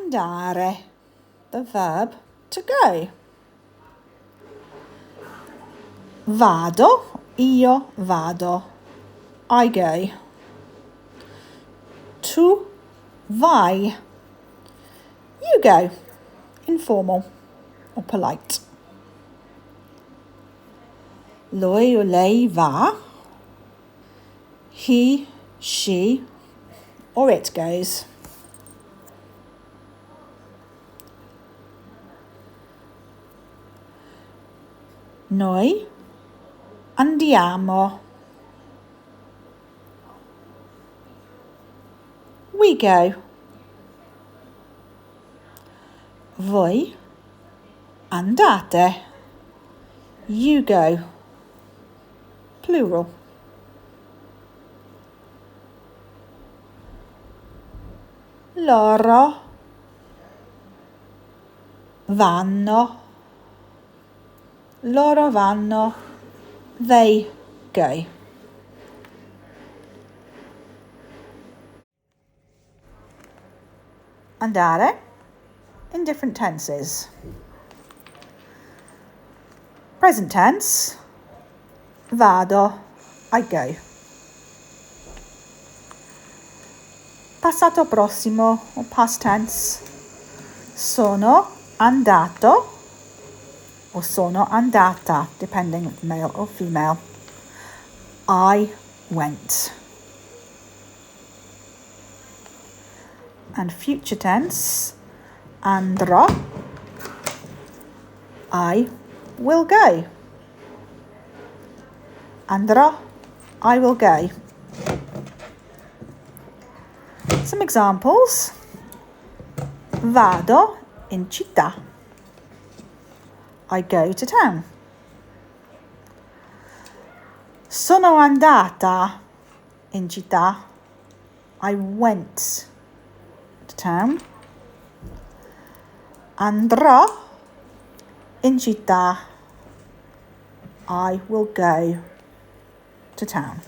andare, the verb to go. Vado, io vado, I go. Tu vai, you go, informal or polite. Lui or lei va, he, she or it goes. Noi andiamo. We go. Voi andate. You go. Plural. Loro vanno. Loro vanno. They go. Andare in different tenses. Present tense, vado, I go. Passato prossimo or past tense, sono andato or sono andata, depending if male or female. I went. And future tense, andrò, I will go. Andrò, I will go. Some examples. Vado in città. I go to town. Sono andata in città. I went to town. Andrò in città. I will go to town.